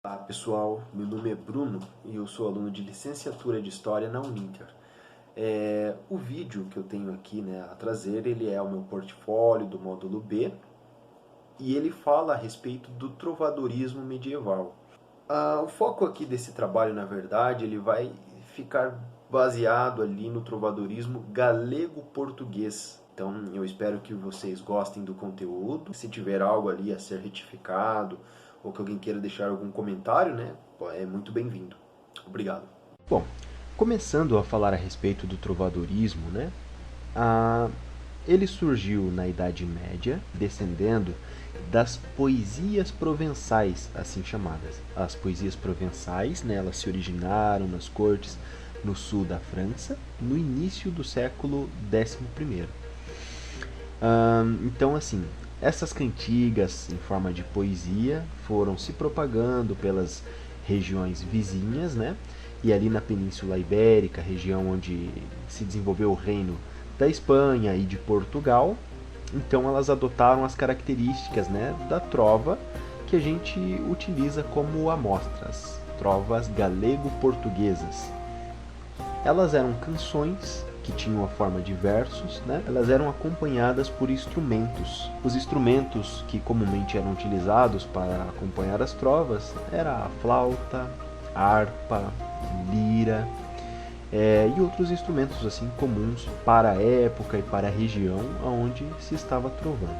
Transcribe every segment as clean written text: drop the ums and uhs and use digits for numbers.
Olá pessoal, meu nome é Bruno e eu sou aluno de licenciatura de História na Uninter. O vídeo que eu tenho aqui a trazer, ele é o meu portfólio do módulo B e ele fala a respeito do trovadorismo medieval. O foco aqui desse trabalho, na verdade, ele vai ficar baseado ali no trovadorismo galego-português. Então eu espero que vocês gostem do conteúdo. Se tiver algo ali a ser retificado ou que alguém queira deixar algum comentário, é muito bem-vindo. Obrigado. Bom, começando a falar a respeito do trovadorismo, ele surgiu na Idade Média, descendendo das poesias provençais, assim chamadas. As poesias provençais, elas se originaram nas cortes no sul da França, no início do século XI. Então, assim, essas cantigas em forma de poesia foram se propagando pelas regiões vizinhas, e ali na Península Ibérica, região onde se desenvolveu o reino da Espanha e de Portugal. Então elas adotaram as características da trova que a gente utiliza como amostras, trovas galego-portuguesas. Elas eram canções que tinham a forma de versos, elas eram acompanhadas por instrumentos. Os instrumentos que comumente eram utilizados para acompanhar as trovas era a flauta, a harpa, lira e outros instrumentos assim comuns para a época e para a região onde se estava trovando.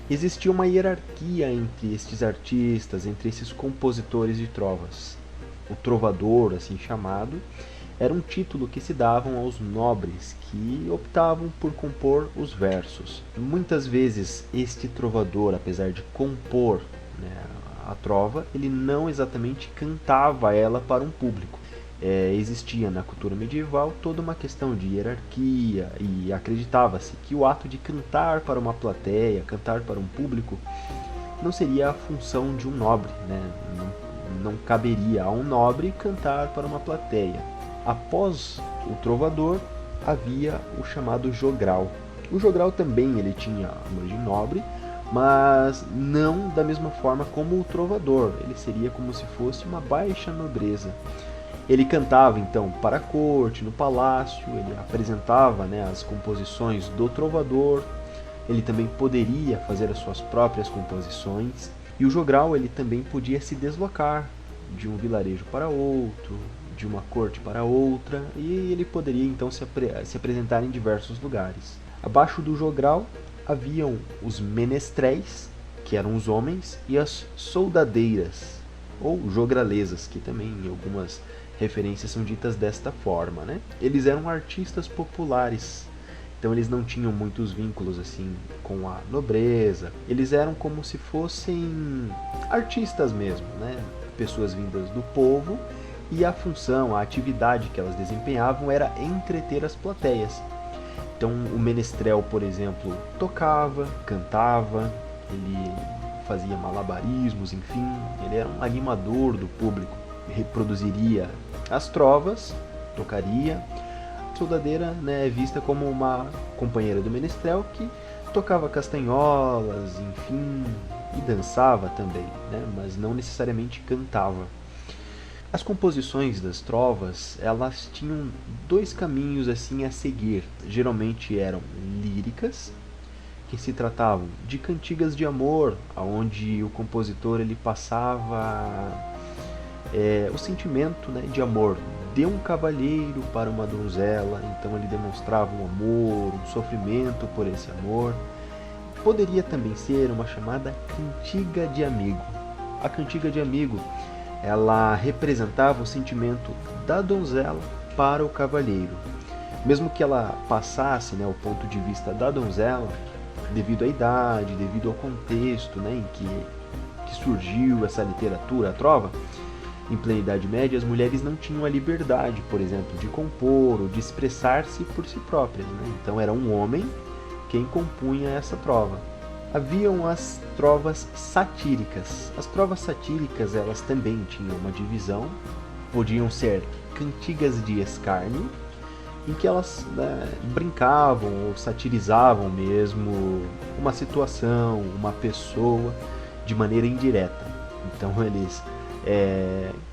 Existia uma hierarquia entre estes artistas, entre esses compositores de trovas. O trovador, assim chamado, era um título que se davam aos nobres que optavam por compor os versos. Muitas vezes este trovador, apesar de compor a trova, ele não exatamente cantava ela para um público. Existia na cultura medieval toda uma questão de hierarquia e acreditava-se que o ato de cantar para uma plateia, cantar para um público, não seria a função de um nobre, não caberia a um nobre cantar para uma plateia. Após o trovador, havia o chamado jogral. O jogral também ele tinha a origem nobre, mas não da mesma forma como o trovador. Ele seria como se fosse uma baixa nobreza. Ele cantava então para a corte, no palácio, ele apresentava as composições do trovador, ele também poderia fazer as suas próprias composições, e o jogral ele também podia se deslocar de um vilarejo para outro, de uma corte para outra, e ele poderia então se apresentar em diversos lugares. Abaixo do jogral haviam os menestréis, que eram os homens, e as soldadeiras, ou jogralesas, que também em algumas referências são ditas desta forma. Eles eram artistas populares, então eles não tinham muitos vínculos assim com a nobreza, eles eram como se fossem artistas mesmo, pessoas vindas do povo, e a função, a atividade que elas desempenhavam era entreter as plateias. Então o menestrel, por exemplo, tocava, cantava, ele fazia malabarismos, enfim, ele era um animador do público, reproduziria as trovas, tocaria. A soldadeira é vista como uma companheira do menestrel que tocava castanholas, enfim, e dançava também, mas não necessariamente cantava. As composições das trovas, elas tinham dois caminhos assim a seguir. Geralmente eram líricas, que se tratavam de cantigas de amor, onde o compositor ele passava o sentimento de amor de um cavalheiro para uma donzela, então ele demonstrava um amor, um sofrimento por esse amor. Poderia também ser uma chamada cantiga de amigo. A cantiga de amigo, ela representava o sentimento da donzela para o cavalheiro. Mesmo que ela passasse o ponto de vista da donzela, devido à idade, devido ao contexto em que surgiu essa literatura, a trova, em plena Idade Média, as mulheres não tinham a liberdade, por exemplo, de compor ou de expressar-se por si próprias. Então era um homem quem compunha essa trova. Haviam as trovas satíricas. As trovas satíricas, elas também tinham uma divisão. Podiam ser cantigas de escárnio, em que elas brincavam ou satirizavam mesmo uma situação, uma pessoa, de maneira indireta. Então eles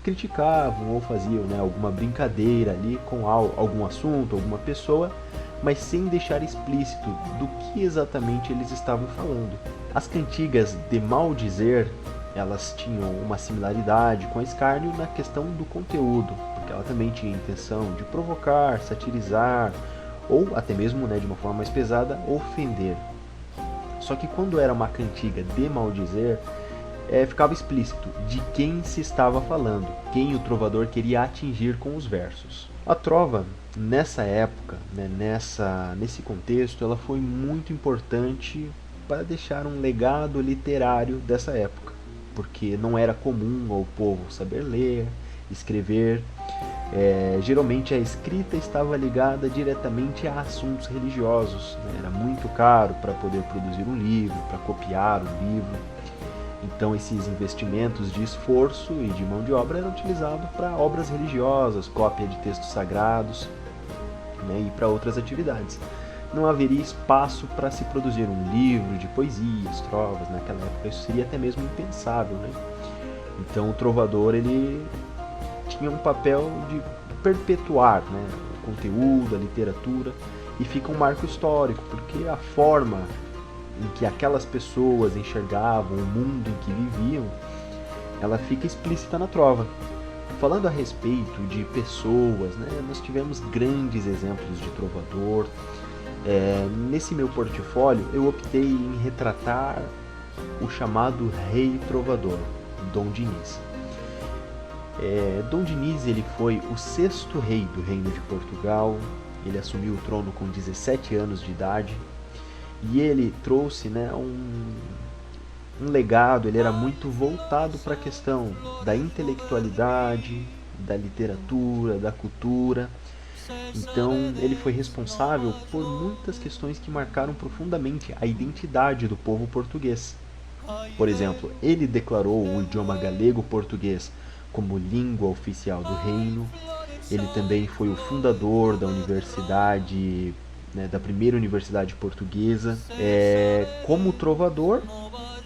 criticavam ou faziam, né, alguma brincadeira ali com algum assunto, alguma pessoa, mas sem deixar explícito do que exatamente eles estavam falando. As cantigas de maldizer, elas tinham uma similaridade com a escárnio na questão do conteúdo, porque ela também tinha a intenção de provocar, satirizar, ou até mesmo, né, de uma forma mais pesada, ofender. Só que quando era uma cantiga de maldizer, ficava explícito de quem se estava falando, quem o trovador queria atingir com os versos. A trova, nessa época, né, nesse contexto, ela foi muito importante para deixar um legado literário dessa época, porque não era comum ao povo saber ler, escrever. Geralmente a escrita estava ligada diretamente a assuntos religiosos, né? Era muito caro para poder produzir um livro, para copiar um livro. Então esses investimentos de esforço e de mão de obra eram utilizados para obras religiosas, cópia de textos sagrados, né, e para outras atividades. Não haveria espaço para se produzir um livro de poesias, trovas, naquela época isso seria até mesmo impensável, né? Então o trovador ele tinha um papel de perpetuar, né, o conteúdo, a literatura, e fica um marco histórico, porque a forma em que aquelas pessoas enxergavam o mundo em que viviam, ela fica explícita na trova. Falando a respeito de pessoas, né, nós tivemos grandes exemplos de trovador. Nesse meu portfólio, eu optei em retratar o chamado Rei Trovador, Dom Diniz. Dom Diniz ele foi o 6º rei do Reino de Portugal. Ele assumiu o trono com 17 anos de idade. E ele trouxe, né, um legado, ele era muito voltado para a questão da intelectualidade, da literatura, da cultura. Então ele foi responsável por muitas questões que marcaram profundamente a identidade do povo português. Por exemplo, ele declarou o idioma galego-português como língua oficial do reino. Ele também foi o fundador da universidade, né, da primeira universidade portuguesa. Como trovador,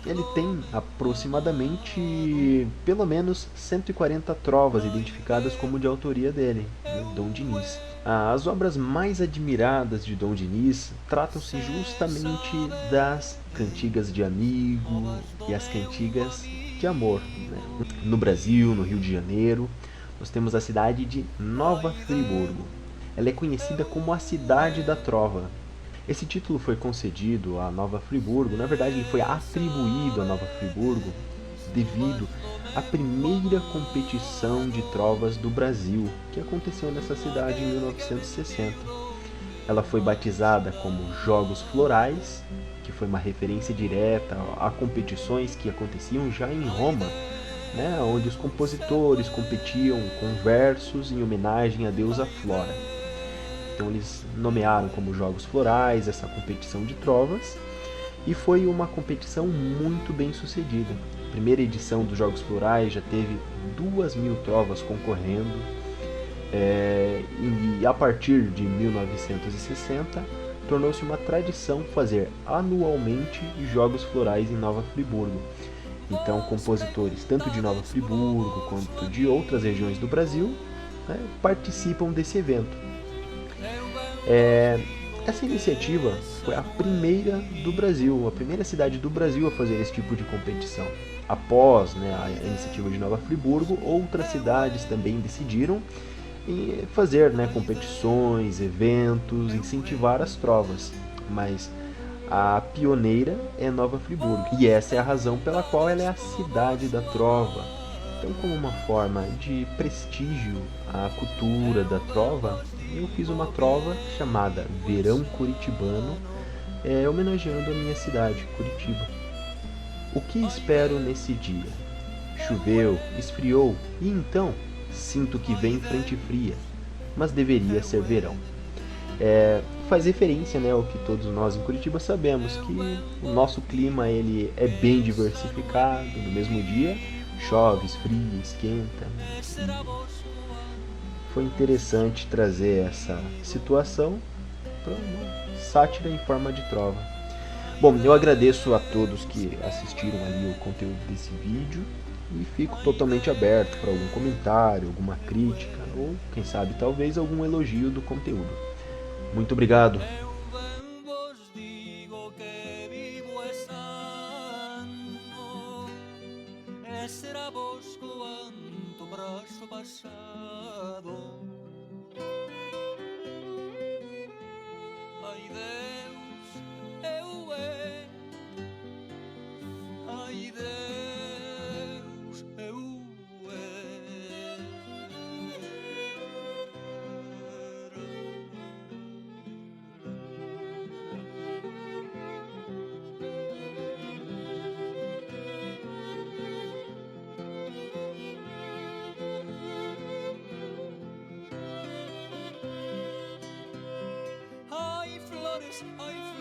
ele tem aproximadamente pelo menos 140 trovas identificadas como de autoria dele, né, Dom Diniz. As obras mais admiradas de Dom Diniz tratam-se justamente das cantigas de amigo e as cantigas de amor, né? No Brasil, no Rio de Janeiro, nós temos a cidade de Nova Friburgo. Ela é conhecida como a Cidade da Trova. Esse título foi concedido a Nova Friburgo, na verdade ele foi atribuído a Nova Friburgo devido à primeira competição de trovas do Brasil, que aconteceu nessa cidade em 1960. Ela foi batizada como Jogos Florais, que foi uma referência direta a competições que aconteciam já em Roma, né, onde os compositores competiam com versos em homenagem à deusa Flora. Então eles nomearam como Jogos Florais essa competição de trovas, e foi uma competição muito bem sucedida. A primeira edição dos Jogos Florais já teve 2.000 trovas concorrendo, e a partir de 1960 tornou-se uma tradição fazer anualmente Jogos Florais em Nova Friburgo. Então compositores tanto de Nova Friburgo quanto de outras regiões do Brasil, né, participam desse evento. Essa iniciativa foi a primeira do Brasil, a primeira cidade do Brasil a fazer esse tipo de competição. Após, né, a iniciativa de Nova Friburgo, outras cidades também decidiram fazer, né, competições, eventos, incentivar as trovas. Mas a pioneira é Nova Friburgo, e essa é a razão pela qual ela é a cidade da trova. Então, como uma forma de prestígio à cultura da trova, eu fiz uma trova chamada Verão Curitibano, homenageando a minha cidade, Curitiba. O que espero nesse dia? Choveu, esfriou, e então sinto que vem frente fria, mas deveria ser verão. Faz referência, né, ao que todos nós em Curitiba sabemos, que o nosso clima ele é bem diversificado. No mesmo dia chove, esfria, esquenta. Foi interessante trazer essa situação para uma sátira em forma de trova. Bom, eu agradeço a todos que assistiram ali o conteúdo desse vídeo. e fico totalmente aberto para algum comentário, alguma crítica ou, quem sabe, talvez algum elogio do conteúdo. Muito obrigado. Ai Deus, ai Deus, ai flores, ai